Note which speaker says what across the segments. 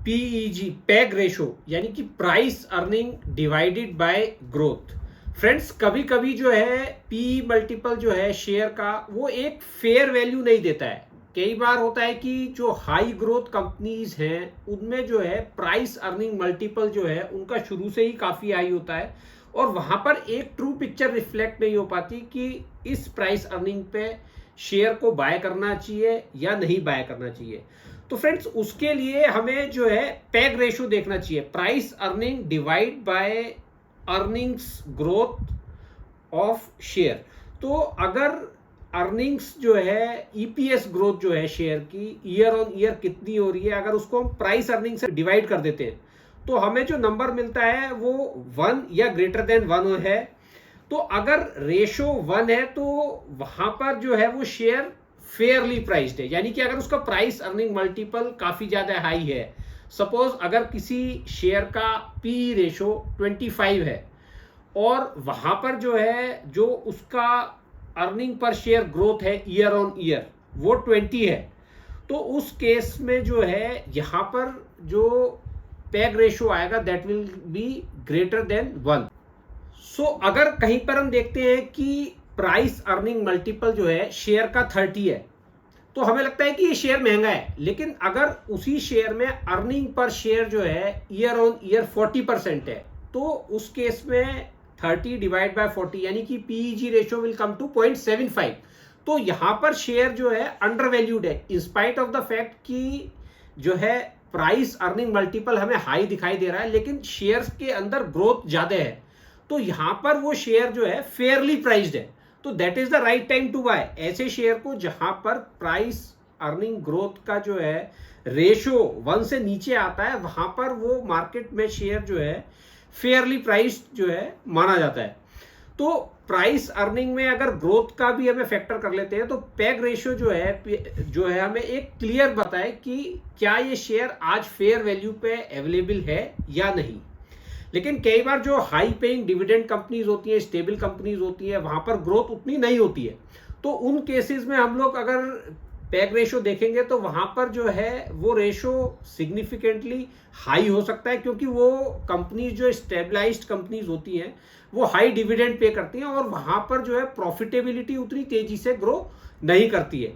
Speaker 1: PEG, peg ratio, यानी कि price earning divided by growth. Friends, कभी कभी जो है पी मल्टीपल जो है शेयर का वो एक फेयर वैल्यू नहीं देता है। कई बार होता है कि जो हाई ग्रोथ कंपनीज हैं उनमें जो है प्राइस अर्निंग मल्टीपल जो है उनका शुरू से ही काफी हाई होता है और वहां पर एक ट्रू पिक्चर रिफ्लेक्ट नहीं हो पाती कि इस प्राइस अर्निंग पे शेयर को बाय करना चाहिए या नहीं बाय करना चाहिए। तो फ्रेंड्स, उसके लिए हमें जो है पैग रेशो देखना चाहिए, price earning divide by earnings growth of share. तो अगर अर्निंग्स जो है ईपीएस ग्रोथ जो है शेयर की ईयर ऑन ईयर कितनी हो रही है, अगर उसको हम प्राइस अर्निंग से डिवाइड कर देते हैं तो हमें जो नंबर मिलता है वो 1 या ग्रेटर देन 1 है। तो अगर रेशो 1 है तो वहां पर जो है वो शेयर फेयरली प्राइस्ड है, यानी कि अगर उसका प्राइस अर्निंग मल्टीपल काफी ज्यादा हाई है। सपोज अगर किसी शेयर का पी रेशो 25 है और वहां पर जो है जो उसका अर्निंग पर शेयर ग्रोथ है ईयर ऑन ईयर वो 20 है, तो उस केस में जो है यहां पर जो पैग रेशो आएगा that will be greater than 1। सो अगर कहीं पर हम देखते हैं कि प्राइस अर्निंग मल्टीपल जो है शेयर का 30 है तो हमें लगता है कि ये शेयर महंगा है, लेकिन अगर उसी शेयर में अर्निंग पर शेयर जो है ईयर ऑन ईयर 40% है तो उस केस में 30 डिवाइड बाय 40 यानी कि PEG ratio will come to 0.75। तो यहां पर शेयर जो है अंडर वैल्यूड है इंस्पाइट ऑफ द फैक्ट कि जो है प्राइस अर्निंग मल्टीपल हमें हाई दिखाई दे रहा है लेकिन शेयर्स के अंदर ग्रोथ ज्यादा है, तो यहां पर वो शेयर जो है फेयरली प्राइस्ड है। तो that is the right time to buy ऐसे शेयर को जहां पर प्राइस अर्निंग ग्रोथ का जो है रेशो 1 से नीचे आता है, वहां पर वो मार्केट में शेयर जो है फेयरली प्राइस्ड जो है माना जाता है। तो प्राइस अर्निंग में अगर ग्रोथ का भी हमें फैक्टर कर लेते हैं तो पैग रेशियो जो है हमें एक क्लियर बताए कि क्या ये शेयर आज फेयर वैल्यू पे अवेलेबल है या नहीं। लेकिन कई बार जो हाई पेइंग डिविडेंड कंपनीज होती है, स्टेबल कंपनीज होती है, वहां पर ग्रोथ उतनी नहीं होती है, तो उन केसेस में हम लोग अगर पैग रेशो देखेंगे तो वहां पर जो है वो रेशो सिग्निफिकेंटली हाई हो सकता है, क्योंकि वो कंपनीज जो स्टेबलाइज्ड कंपनीज होती हैं वो हाई डिविडेंड पे करती हैं और वहां पर जो है प्रॉफिटेबिलिटी उतनी तेजी से ग्रो नहीं करती है।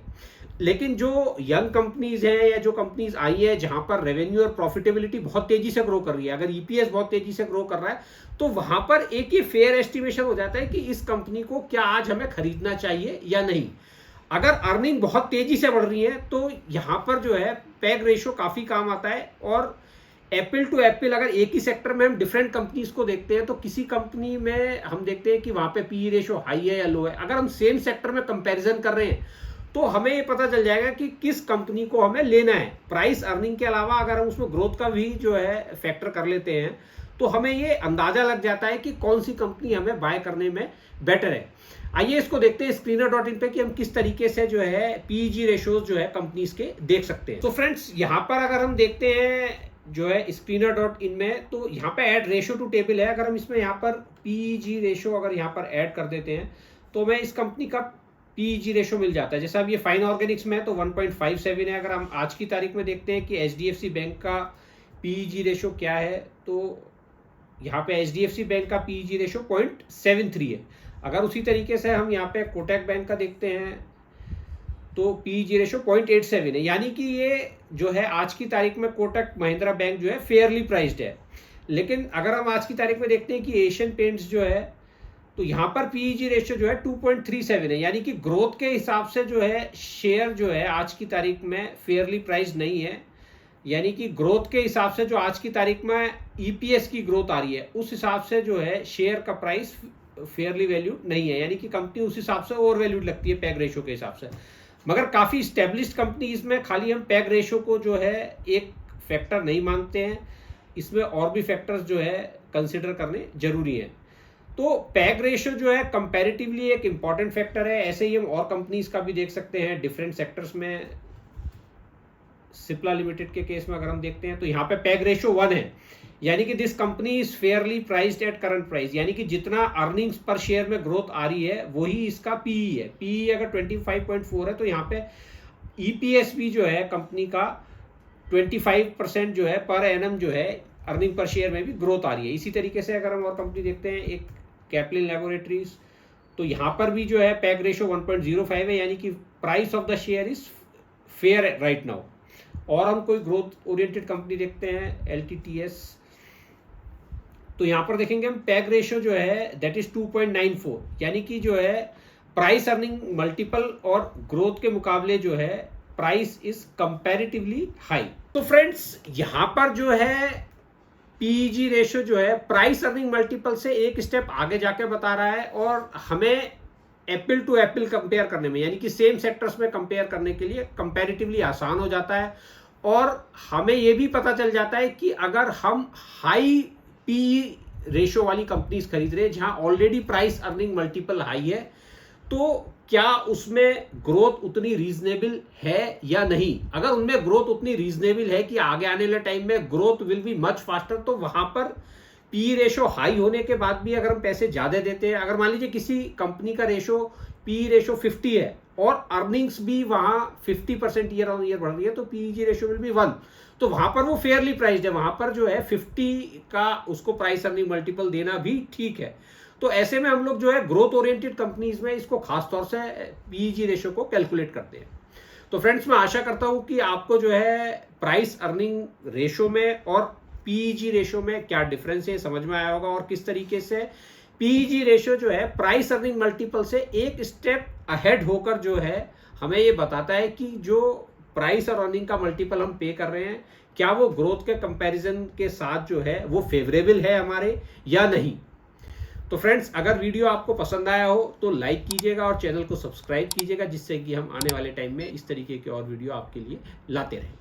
Speaker 1: लेकिन जो यंग कंपनीज हैं या जो कंपनीज आई है जहां पर रेवेन्यू और प्रॉफिटेबिलिटी बहुत तेजी से ग्रो कर रही है, अगर ईपीएस बहुत तेजी से ग्रो कर रहा है तो वहां पर एक ही फेयर एस्टिमेशन हो जाता है कि इस कंपनी को क्या आज हमें खरीदना चाहिए या नहीं। अगर अर्निंग बहुत तेजी से बढ़ रही है तो यहां पर जो है पैग रेशो काफी काम आता है। और एप्पल टू एप्पल अगर एक ही सेक्टर में हम डिफरेंट कंपनीज को देखते हैं तो किसी कंपनी में हम देखते हैं कि वहां पे पी रेशो हाई है या लो है। अगर हम सेम सेक्टर में कंपैरिजन कर रहे हैं तो हमें ये पता चल जाएगा कि किस कंपनी को हमें लेना है। प्राइस अर्निंग के अलावा अगर हम उसमें ग्रोथ का भी जो है फैक्टर कर लेते हैं तो हमें ये अंदाजा लग जाता है कि कौन सी कंपनी हमें बाय करने में बेटर है। आइए इसको देखते हैं screener.in पे कि हम किस तरीके से जो है पीईजी रेशियोज जो है कंपनीज के देख सकते हैं। तो फ्रेंड्स, यहाँ पर अगर हम देखते हैं जो है screener.in में, तो यहाँ पे ऐड रेशियो टू टेबल है। अगर हम इसमें यहाँ पर पीईजी रेशियो अगर यहाँ पर ऐड कर देते हैं तो हमें इस कंपनी का पीईजी रेशियो मिल जाता है। जैसा अब ये फाइन ऑर्गेनिक्स में है तो 1.57 है। अगर हम आज की तारीख में देखते हैं कि एचडीएफसी बैंक का पीईजी रेशियो क्या है, तो यहाँ पे एचडीएफसी बैंक का पीईजी रेशियो 0.73 है। अगर उसी तरीके से हम यहाँ पे कोटक बैंक का देखते हैं तो पीईजी रेशियो 0.87 है, यानी कि ये जो है आज की तारीख में कोटक महिंद्रा बैंक जो है फेयरली प्राइस्ड है। लेकिन अगर हम आज की तारीख में देखते हैं कि एशियन पेंट्स जो है तो यहाँ पर पीईजी रेशियो जो है 2.37 है, यानी कि ग्रोथ के हिसाब से जो है शेयर जो है आज की तारीख में फेयरली प्राइस्ड नहीं है। यानी कि ग्रोथ के हिसाब से जो आज की तारीख में ईपीएस की ग्रोथ आ रही है उस हिसाब से जो है शेयर का प्राइस फेयरली वैल्यूड नहीं है, यानी कि कंपनी उस हिसाब से ओवर वैल्यूड लगती है पैग रेशियो के हिसाब से। मगर काफ़ी स्टेब्लिश्ड कंपनीज में खाली हम पैग रेशियो को जो है एक फैक्टर नहीं मानते हैं, इसमें और भी फैक्टर्स जो है कंसिडर करने जरूरी हैं। तो पैग रेशियो जो है कंपैरेटिवली एक इंपॉर्टेंट फैक्टर है। ऐसे ही हम और कंपनीज का भी देख सकते हैं डिफरेंट सेक्टर्स में। सिप्ला लिमिटेड के केस में अगर हम देखते हैं तो यहाँ पे पैग रेशियो 1 है, यानी कि this company is fairly priced at current price, यानी कि जितना अर्निंग्स पर शेयर में ग्रोथ आ रही है वही इसका पीई है। पीई अगर 25.4 है तो यहाँ पे ईपीएस भी जो है कंपनी का 25% जो है पर एनम जो है अर्निंग पर शेयर में भी ग्रोथ आ रही है। इसी तरीके से अगर हम और कंपनी देखते हैं एक कैप्लिन लैबोरेटरीज, तो यहाँ पर भी जो है पैग रेशो 1.05 है, यानी कि price of the share is fair right now. और हम कोई ग्रोथ ओरिएंटेड कंपनी देखते हैं LTTS, तो यहाँ पर देखेंगे हम पैग रेशो जो है दैट इज 2.94, यानी कि जो है प्राइस अर्निंग मल्टीपल और ग्रोथ के मुकाबले जो है प्राइस इज कंपैरेटिवली हाई। तो फ्रेंड्स यहाँ पर जो है PEG रेशो जो है प्राइस अर्निंग मल्टीपल से एक स्टेप आगे जाके बता रहा है, और हमें एप्पल टू एप्पल कंपेयर करने में, यानी कि सेम सेक्टर्स में कंपेयर करने के लिए कंपैरेटिवली आसान हो जाता है। और हमें ये भी पता चल जाता है कि अगर हम हाई PE रेशो वाली कंपनीज खरीद रहे हैं जहां already price earning multiple high है, तो क्या उसमें ग्रोथ उतनी रीजनेबल है या नहीं। अगर उनमें ग्रोथ उतनी रीजनेबल है कि आगे आने वाले टाइम में growth will be much faster, तो वहां पर PE रेशो हाई होने के बाद भी अगर हम पैसे ज्यादा देते हैं, अगर मान लीजिए किसी कंपनी का रेशो PE रेशो 50 है और अर्निंग्स भी वहां 50% ईयर ऑन ईयर बढ़ रही है, तो PEG रेशो विल बी 1, तो वहां पर वो फेयरली प्राइस्ड है, वहां पर जो है 50 का उसको प्राइस अर्निंग मल्टीपल देना भी ठीक है। तो ऐसे में हम लोग जो है ग्रोथ ओरिएंटेड कंपनीज में इसको खास तौर से PEG रेशो को कैलकुलेट करते हैं। तो फ्रेंड्स, मैं आशा करता हूं कि आपको जो है प्राइस अर्निंग रेशो में और PEG रेशो में क्या डिफरेंस है समझ में आया होगा, और किस तरीके से PEG रेशो जो है प्राइस अर्निंग मल्टीपल से एक स्टेप अहेड होकर जो है हमें ये बताता है कि जो प्राइस और अर्निंग का मल्टीपल हम पे कर रहे हैं, क्या वो ग्रोथ के कंपैरिजन के साथ जो है वो फेवरेबल है हमारे या नहीं। तो फ्रेंड्स, अगर वीडियो आपको पसंद आया हो तो लाइक कीजिएगा और चैनल को सब्सक्राइब कीजिएगा, जिससे कि हम आने वाले टाइम में इस तरीके के और वीडियो आपके लिए लाते रहें।